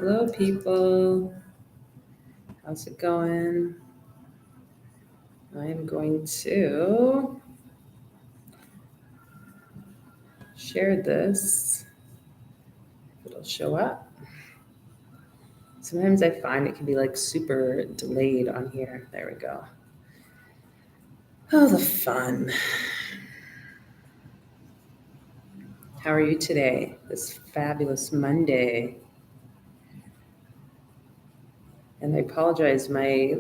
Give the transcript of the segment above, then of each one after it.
Hello, people. How's it going? I'm going to share this. It'll show up. Sometimes I find it can be like super delayed on here. There we go. Oh, the fun. How are you today? This fabulous Monday. And I apologize, my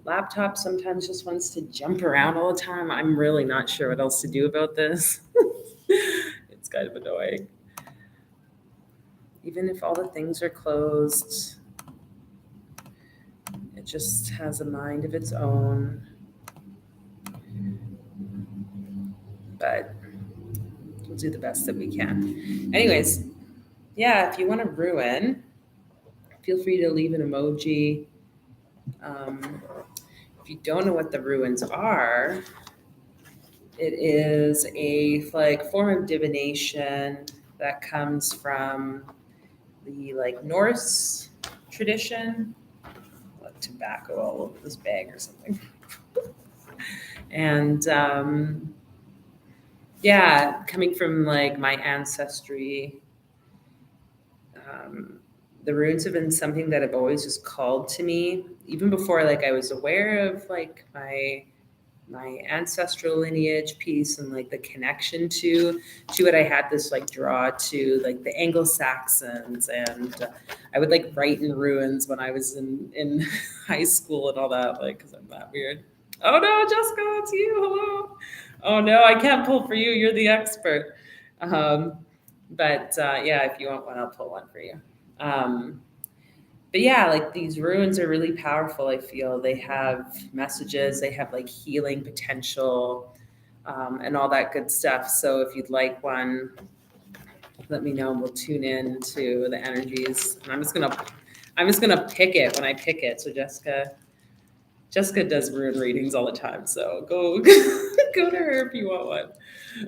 laptop sometimes just wants to jump around all the time. I'm really not sure what else to do about this. It's kind of annoying. Even if all the things are closed, it just has a mind of its own. But we'll do the best that we can. Anyways, yeah, if you want to ruin, feel free to leave an emoji. If you don't know what the ruins are, it is a form of divination that comes from the Norse tradition. Like tobacco all over this bag or something. And yeah, coming from my ancestry, the runes have been something that have always just called to me, even before I was aware of my ancestral lineage piece and the connection to it. I had this draw to the Anglo-Saxons, and I would write in runes when I was in high school and all that, because I'm that weird. Oh no, Jessica, it's you. Hello. Oh no, I can't pull for you. You're the expert. But yeah, if you want one, I'll pull one for you. But yeah, these runes are really powerful. I feel they have messages, they have healing potential, and all that good stuff. So if you'd like one, let me know and we'll tune in to the energies. And I'm just gonna pick it when I pick it. So Jessica does rune readings all the time. So go go to her if you want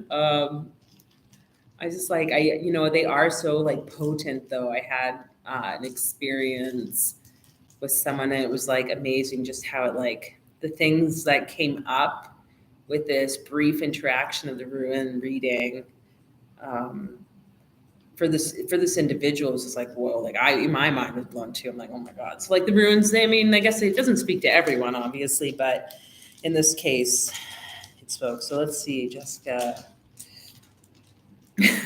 one. I just they are so potent though. I had an experience with someone and it was amazing just how it the things that came up with this brief interaction of the rune reading, um, for this individual is just whoa, my mind was blown too. I'm like, oh my god. So the runes, I mean, I guess it doesn't speak to everyone obviously, but in this case it spoke. So let's see, Jessica.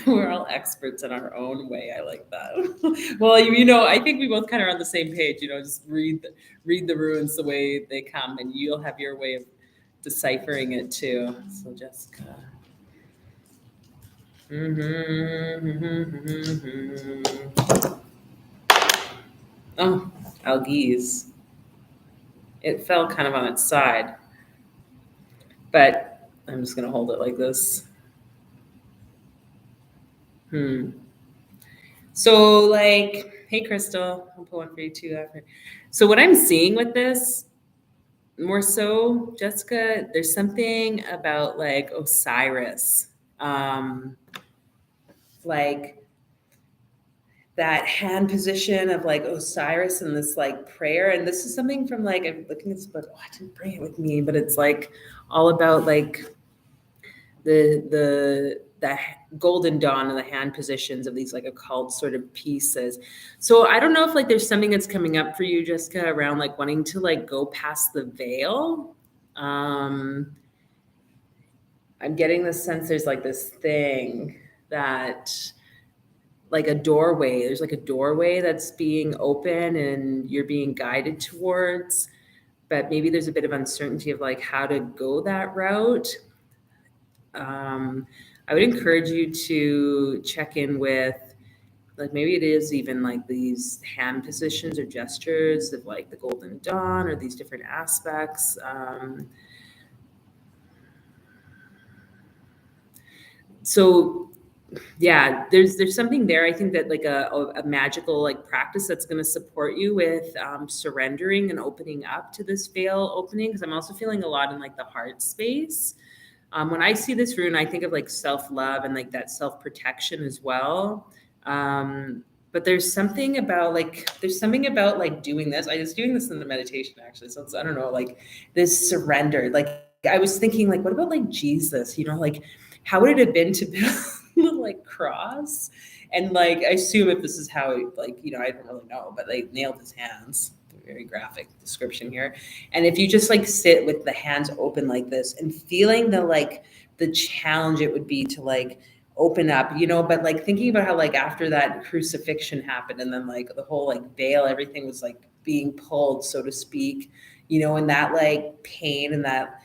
We're all experts in our own way. I like that. Well, I think we both kind of are on the same page. Just read the runes the way they come, and you'll have your way of deciphering it too. So, Jessica. Oh, algaes. It fell kind of on its side, but I'm just gonna hold it like this. So, hey, Crystal, I'll pull one for you too after. So, what I'm seeing with this, more so, Jessica, there's something about Osiris, like that hand position of Osiris and this prayer. And this is something from I'm looking at this book. Oh, I didn't bring it with me, but it's all about the golden dawn and the hand positions of these occult sort of pieces. So I don't know if there's something that's coming up for you, Jessica, around wanting to go past the veil. I'm getting the sense there's this thing that a doorway. There's a doorway that's being open and you're being guided towards, but maybe there's a bit of uncertainty of how to go that route. I would encourage you to check in with maybe it is even these hand positions or gestures of the golden dawn or these different aspects. So yeah, there's something there. I think that a magical practice that's going to support you with surrendering and opening up to this veil opening, because I'm also feeling a lot in the heart space. When I see this rune, I think of self-love and that self-protection as well. But there's something about like doing this. I was doing this in the meditation actually. So it's, I don't know, like this surrender. Like I was thinking like, what about like Jesus, like how would it have been to build the like cross? And like, I assume if this is how like, I don't really know, but they nailed his hands. Very graphic description here. And if you just like sit with the hands open like this and feeling the challenge it would be to like open up, but like thinking about how like after that crucifixion happened and then like the whole like veil, everything was like being pulled, so to speak, and that like pain and that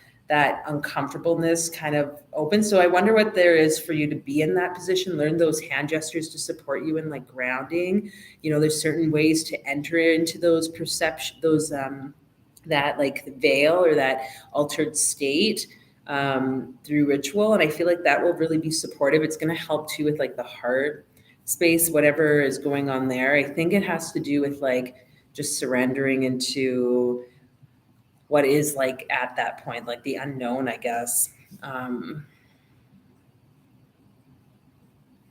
uncomfortableness kind of open. So I wonder what there is for you to be in that position, learn those hand gestures to support you in like grounding. There's certain ways to enter into those that like veil or that altered state through ritual. And I feel like that will really be supportive. It's going to help too with like the heart space, whatever is going on there. I think it has to do with like just surrendering into what is like at that point, like the unknown, I guess.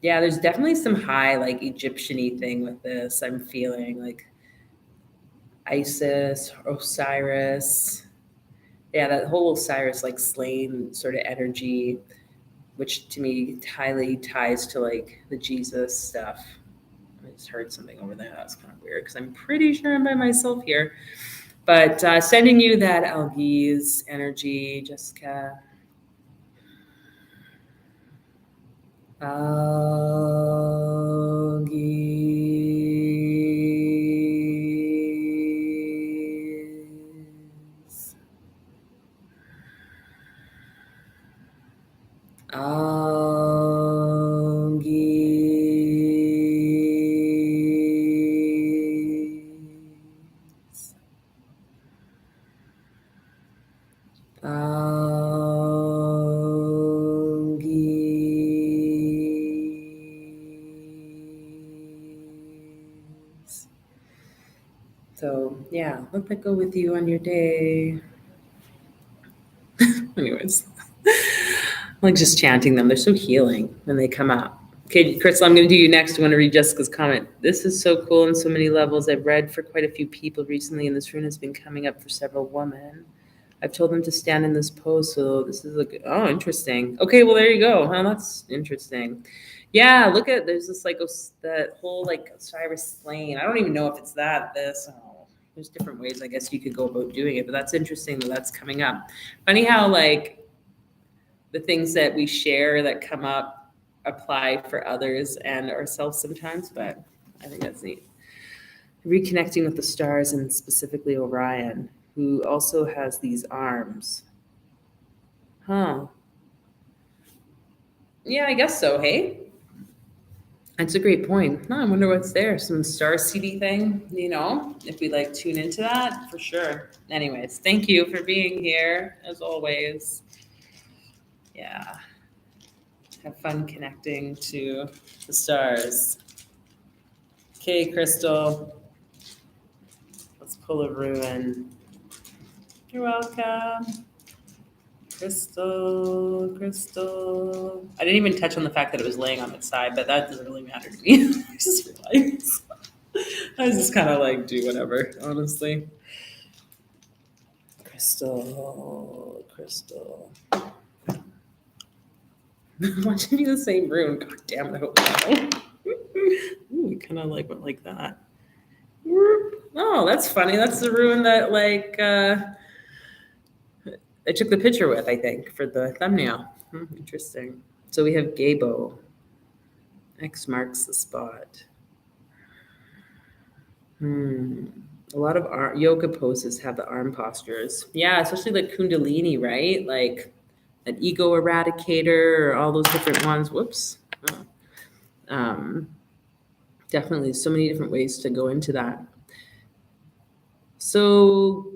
Yeah, there's definitely some high like Egyptian-y thing with this. I'm feeling like Isis, Osiris. Yeah, that whole Osiris like slain sort of energy, which to me highly ties to like the Jesus stuff. I just heard something over there. That's kind of weird because I'm pretty sure I'm by myself here. But sending you that Algiz energy, Jessica. Algiz. Algiz. Algiz. So yeah, let that go with you on your day. Anyways, like just chanting them. They're so healing when they come out. Okay, Crystal, I'm going to do you next. I want to read Jessica's comment. This is so cool on so many levels. I've read for quite a few people recently, and this rune has been coming up for several women. I've told them to stand in this pose, so this is oh, interesting. Okay, well, there you go. Huh? That's interesting. Yeah, look at, there's this like that whole like Osiris slain. I don't even know if it's this. Oh, there's different ways I guess you could go about doing it, but that's interesting that that's coming up. Funny how like the things that we share that come up apply for others and ourselves sometimes, but I think that's neat. Reconnecting with the stars and specifically Orion, who also has these arms. Huh. Yeah, I guess so, hey? That's a great point. No, I wonder what's there. Some star CD thing, if we like tune into that, for sure. Anyways, thank you for being here, as always. Yeah. Have fun connecting to the stars. Okay, Crystal. Let's pull a Rune. You're welcome. Crystal. I didn't even touch on the fact that it was laying on its side, but that doesn't really matter to me. I just realized. I just kind of like do whatever, honestly. Crystal. Watching the same room. God damn it, I hope not. Ooh, we kind of like went like that. Oh, that's funny. That's the rune that like I took the picture with, I think, for the thumbnail. Interesting. So we have Gabo. X marks the spot. A lot of yoga poses have the arm postures. Yeah, especially like Kundalini, right? Like an ego eradicator or all those different ones. Whoops. Oh. Definitely so many different ways to go into that. So,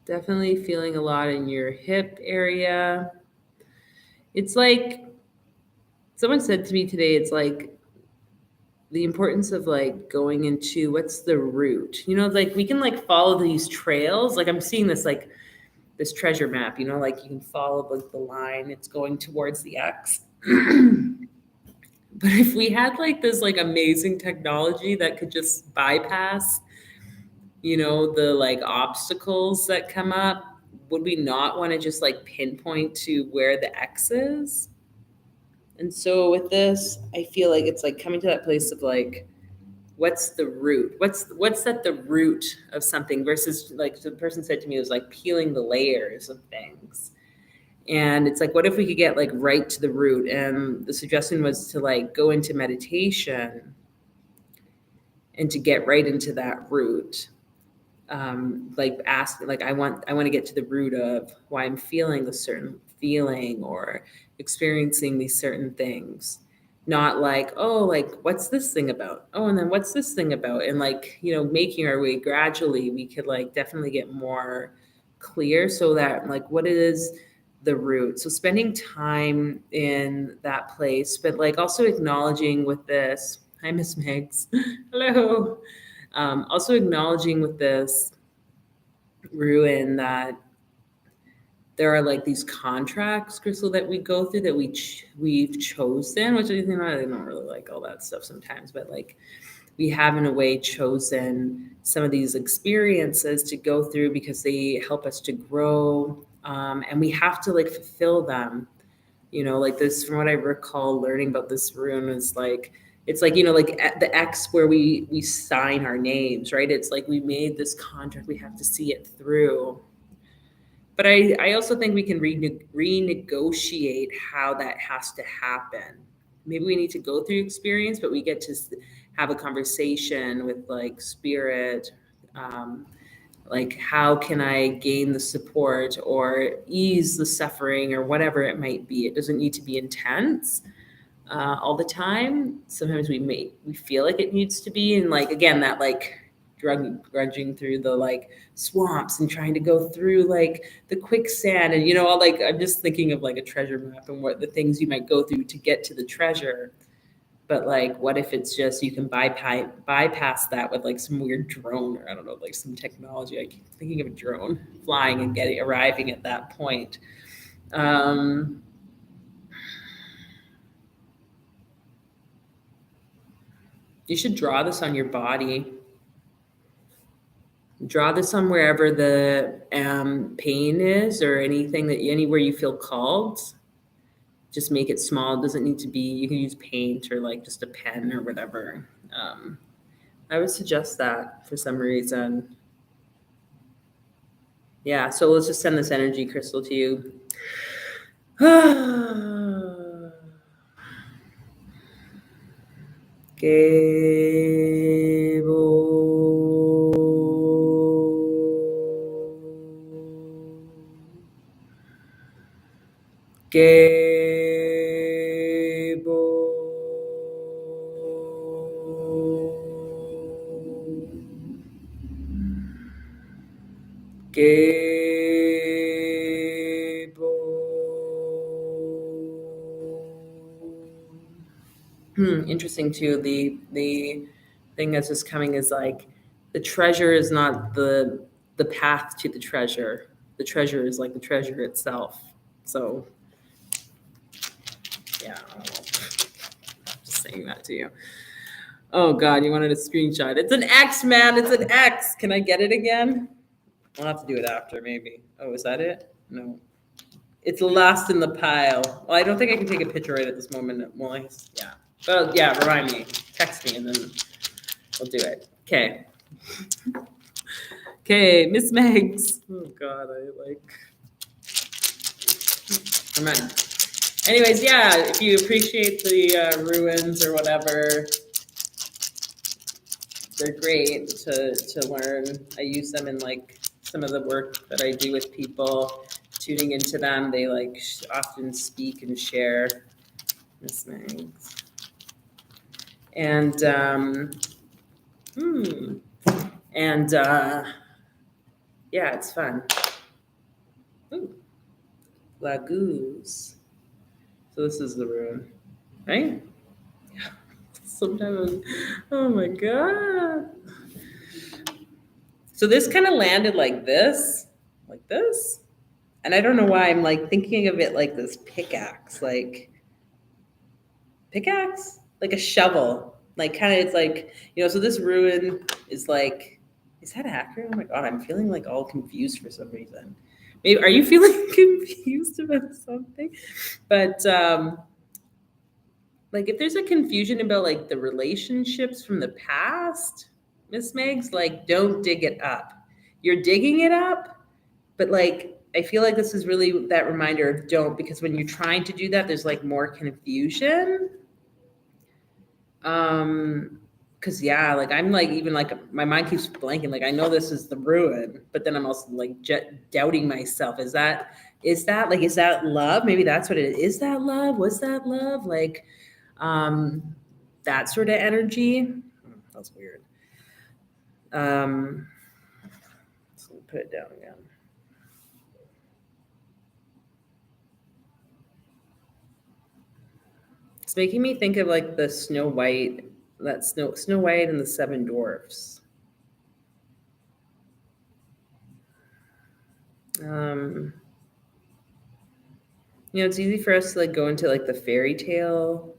definitely feeling a lot in your hip area. It's like, someone said to me today, it's like the importance of like going into what's the root, like we can like follow these trails. Like I'm seeing this like this treasure map, like you can follow the line, it's going towards the X. But if we had like this like amazing technology that could just bypass, the like obstacles that come up, would we not want to just like pinpoint to where the X is? And so with this, I feel like it's like coming to that place of like, what's the root? What's at the root of something versus like the person said to me, it was like peeling the layers of things. And it's like, what if we could get like right to the root? And the suggestion was to like go into meditation and to get right into that root. Like ask, like I want to get to the root of why I'm feeling a certain feeling or experiencing these certain things. Not like, oh, like what's this thing about? Oh, and then what's this thing about? And like, making our way gradually, we could like definitely get more clear so that like what is the root. So spending time in that place, but like also acknowledging with this, hi Miss Megs. Hello. Also acknowledging with this Rune that there are like these contracts, Crystal, that we go through that we've chosen, which I don't really like all that stuff sometimes, but like we have in a way chosen some of these experiences to go through because they help us to grow, and we have to like fulfill them. Like this, from what I recall learning about this Rune, is like it's like like at the X where we sign our names, right? It's like we made this contract, we have to see it through. But I also think we can renegotiate how that has to happen. Maybe we need to go through experience, but we get to have a conversation with like spirit, like how can I gain the support or ease the suffering or whatever it might be. It doesn't need to be intense all the time. Sometimes we feel like it needs to be, and like again that like grudging through the like swamps and trying to go through like the quicksand, and all like I'm just thinking of like a treasure map and what the things you might go through to get to the treasure. But like, what if it's just you can bypass that with like some weird drone, or I don't know, like some technology. I keep thinking of a drone flying and arriving at that point. You should draw this on your body. Draw this on wherever the pain is, or anywhere you feel called. Just make it small. It doesn't need to be, you can use paint or like just a pen or whatever. I would suggest that for some reason. Yeah, so let's just send this energy crystal to you. Interesting too. The thing that's just coming is like the treasure is not the path to the treasure. The treasure is like the treasure itself. So yeah, I don't know. Just saying that to you. Oh God, you wanted a screenshot. It's an X, man. It's an X. Can I get it again? I'll have to do it after, maybe. Oh, is that it? No. It's lost in the pile. Well, I don't think I can take a picture right at this moment. Well, yeah. Well, yeah, remind me. Text me, and then we'll do it. Okay. Okay, Miss Megs. Oh, God, Come on. Anyways, yeah, if you appreciate the ruins or whatever, they're great to learn. I use them in like some of the work that I do with people. Tuning into them, they like often speak and share. Miss Megs. And yeah, it's fun. Ooh. Lagoos. So this is the Rune, right? Yeah. Sometimes, oh my God. So this kind of landed like this, And I don't know why I'm like thinking of it like this pickaxe, like a shovel, like kind of, it's like, so this Rune is like, is that accurate? Oh my God, I'm feeling like all confused for some reason. Maybe, are you feeling confused about something? But like if there's a confusion about like the relationships from the past, Miss Megs, like don't dig it up. You're digging it up, but like I feel like this is really that reminder of don't, because when you're trying to do that, there's like more confusion. Because yeah, like I'm like, even like my mind keeps blanking. Like I know this is the Rune, but then I'm also like doubting myself. Is that love? Maybe that's what it is. Is that love? Was that love? Like that sort of energy. That's weird. So put it down again. It's making me think of like the Snow White, that Snow White and the Seven Dwarfs. It's easy for us to like go into like the fairy tale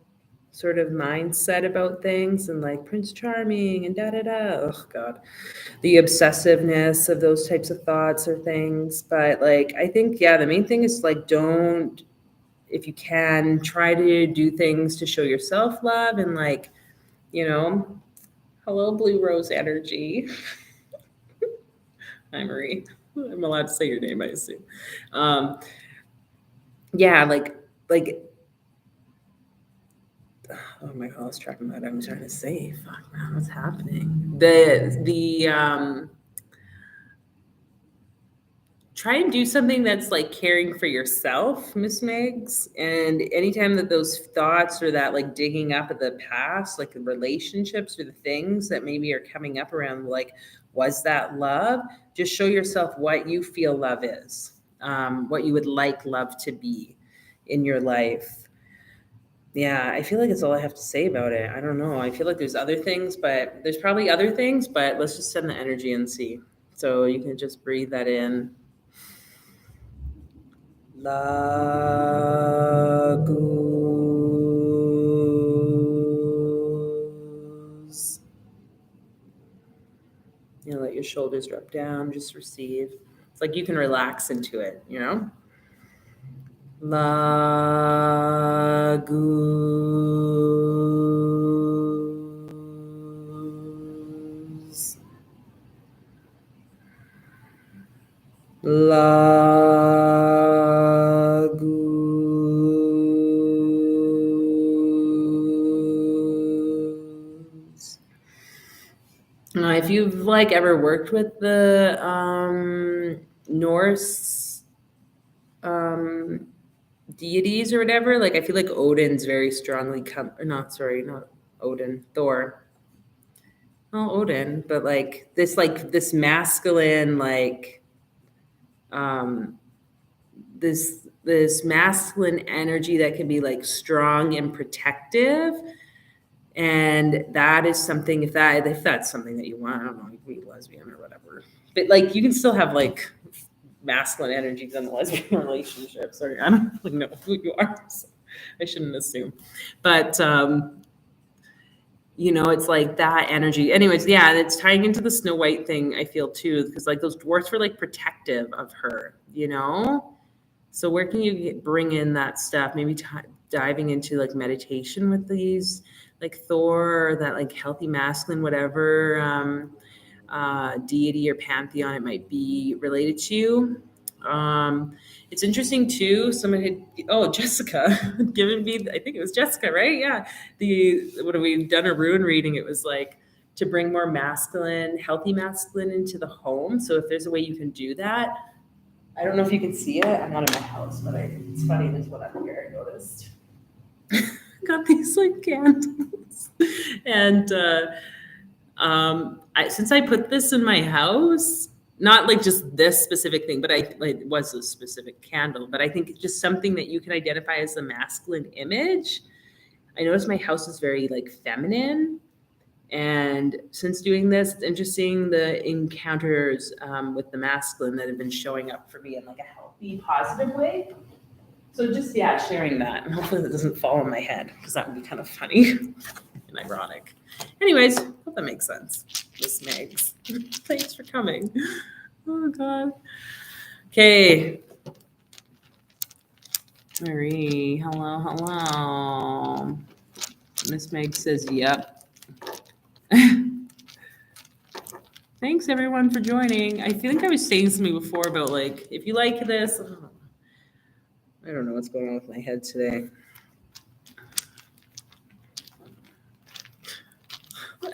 sort of mindset about things, and like Prince Charming and da da da. Oh God, the obsessiveness of those types of thoughts or things. But like, I think, yeah, the main thing is like, don't, if you can, try to do things to show yourself love, and like, hello, Blue Rose energy. Hi, Marie. I'm allowed to say your name, I assume. Yeah, like, oh my God, I was tracking that. I was trying to say, fuck, man, what's happening? Try and do something that's like caring for yourself, Miss Megs. And anytime that those thoughts or that like digging up at the past, like the relationships or the things that maybe are coming up around, like, was that love? Just show yourself what you feel love is, what you would like love to be in your life. Yeah, I feel like that's all I have to say about it. I don't know. I feel like there's other things, but there's probably other things, but let's just send the energy and see. So you can just breathe that in. Laguz. Let your shoulders drop down, just receive. It's like you can relax into it, Laguz. Laguz. If you've like ever worked with the Norse deities or whatever, like I feel like Odin's very strongly not Odin, Thor. Well, Odin, but like this masculine, like this masculine energy that can be like strong and protective. And that is something, if that's something that you want, I don't know, you can be lesbian or whatever, but like you can still have like masculine energies in lesbian relationships. Or I don't really know who you are, so I shouldn't assume. But it's like that energy. Anyways, yeah, it's tying into the Snow White thing, I feel too, because like those dwarfs were like protective of her, So where can you bring in that stuff? Maybe diving into like meditation with these, like Thor, or that like healthy masculine, whatever deity or pantheon it might be related to. It's interesting too. Someone had, Jessica given me, I think it was Jessica, right? Yeah. When we've done a Rune reading, it was like to bring more healthy masculine into the home. So if there's a way you can do that, I don't know if you can see it. I'm not in my house, but it's funny. There's one up here I noticed. Got these like candles, and since I put this in my house, not like just this specific thing, but it was a specific candle. But I think it's just something that you can identify as a masculine image. I noticed my house is very like feminine, And since doing this, it's interesting the encounters with the masculine that have been showing up for me in like a healthy, positive way. So just, yeah, sharing that. And hopefully that doesn't fall on my head, because that would be kind of funny and ironic. Anyways, hope that makes sense. Miss Megs, thanks for coming. Oh, God. Okay. Marie, hello. Miss Meg says, yep. Thanks, everyone, for joining. I think I was saying something before about, like, if you like this, I don't know what's going on with my head today.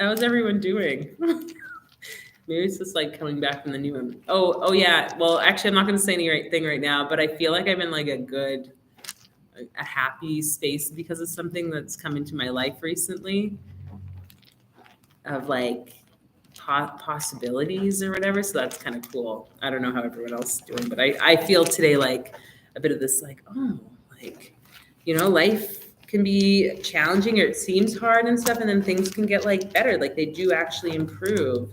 How's everyone doing? Maybe it's just like coming back from the new one. Oh yeah. Well, actually, I'm not going to say anything right now, but I feel like I'm in like a happy space because of something that's come into my life recently, of like possibilities or whatever. So that's kind of cool. I don't know how everyone else is doing, but I feel today like a bit of this, like, oh, like, life can be challenging, or it seems hard and stuff, and then things can get like better. Like they do actually improve.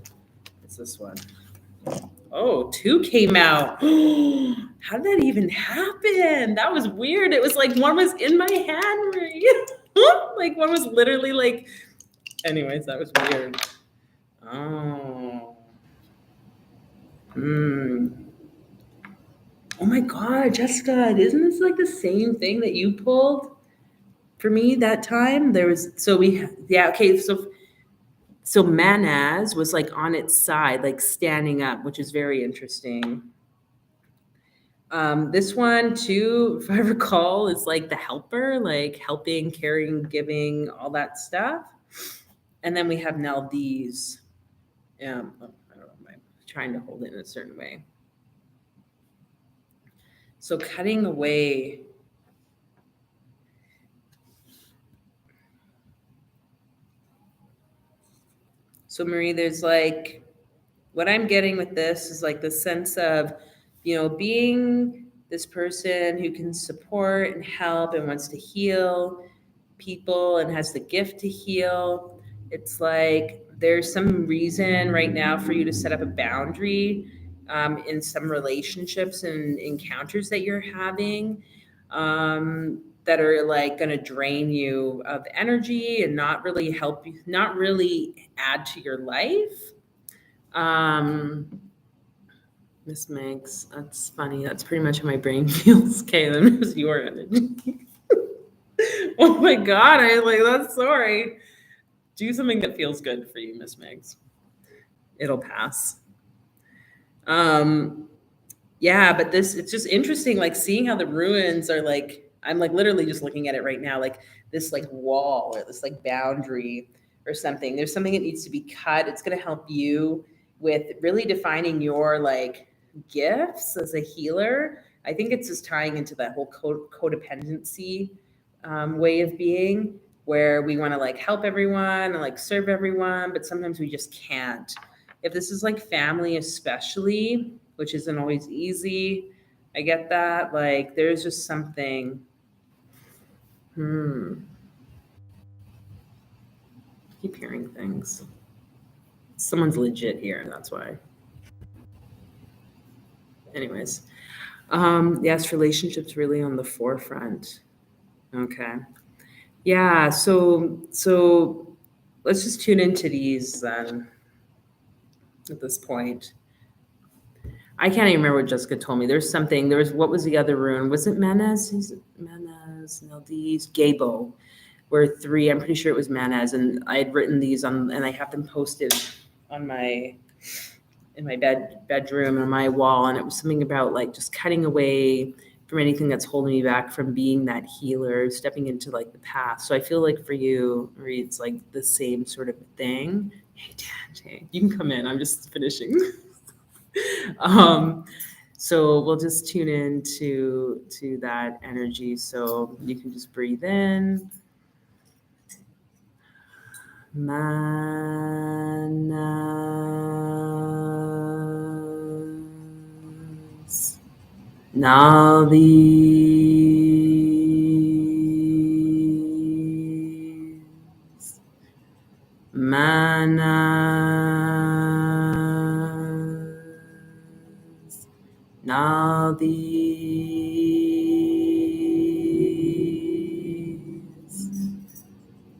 It's this one. Oh, 2 came out. How did that even happen? That was weird. It was like one was in my hand, Marie. Like one was literally like, anyways, that was weird. Oh. Oh my God, Jessica, isn't this like the same thing that you pulled for me that time? So Manaz was like on its side, like standing up, which is very interesting. This one too, if I recall, is like the helper, like helping, caring, giving, all that stuff. And then we have now these. I don't know, I'm trying to hold it in a certain way. So cutting away. So Marie, there's like, what I'm getting with this is like the sense of, being this person who can support and help and wants to heal people and has the gift to heal. It's like there's some reason right now for you to set up a boundary in some relationships and encounters that you're having, that are like going to drain you of energy and not really help you, not really add to your life. Miss Megs, that's funny. That's pretty much how my brain feels. Okay, then was your energy. Oh my God, that's sorry. Do something that feels good for you, Miss Megs. It'll pass. Yeah, but it's just interesting, like seeing how the ruins are like, I'm like literally just looking at it right now, like this like wall or this like boundary or something. There's something that needs to be cut. It's going to help you with really defining your like gifts as a healer. I think it's just tying into that whole codependency way of being, where we want to like help everyone and like serve everyone, but sometimes we just can't. If this is like family, especially, which isn't always easy, I get that. Like there's just something. Keep hearing things. Someone's legit here, that's why. Anyways, yes, relationships really on the forefront. Okay. Yeah, so let's just tune into these then at this point. I can't even remember what Jessica told me. What was the other rune? Was it Manaz? Manaz, no, these Gabo were 3. I'm pretty sure it was Manaz. And I had written these and I have them posted on in my bedroom on my wall. And it was something about like just cutting away from anything that's holding me back from being that healer, stepping into like the path. So I feel like for you, Marie, it's like the same sort of thing. Hey, Dan, you can come in. I'm just finishing. So we'll just tune in to that energy. So you can just breathe in. Manas. Nalis. Manas. all these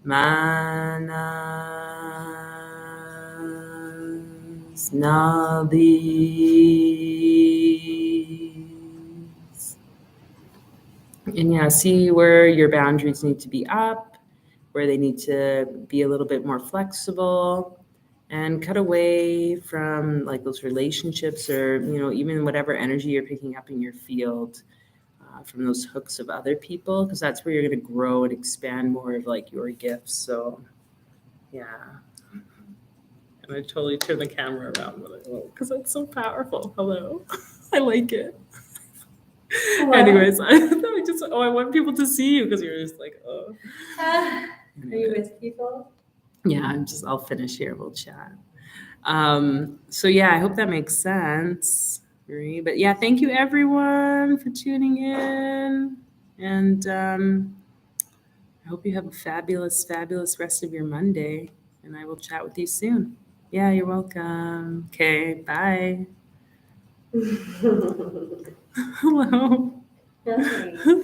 manas, and all these. And yeah, see where your boundaries need to be up, where they need to be a little bit more flexible, and cut away from like those relationships or, you know, even whatever energy you're picking up in your field, from those hooks of other people, because that's where you're going to grow and expand more of like your gifts. So yeah. And I totally turn the camera around because that's so powerful. Hello. I like it. What? Anyways, I want people to see you because you're just like, oh. Are you with people? Yeah, I'll finish here. We'll chat. So yeah, I hope that makes sense, Marie. But yeah, thank you everyone for tuning in. And I hope you have a fabulous, fabulous rest of your Monday. And I will chat with you soon. Yeah, you're welcome. Okay, bye. Hello. Nothing.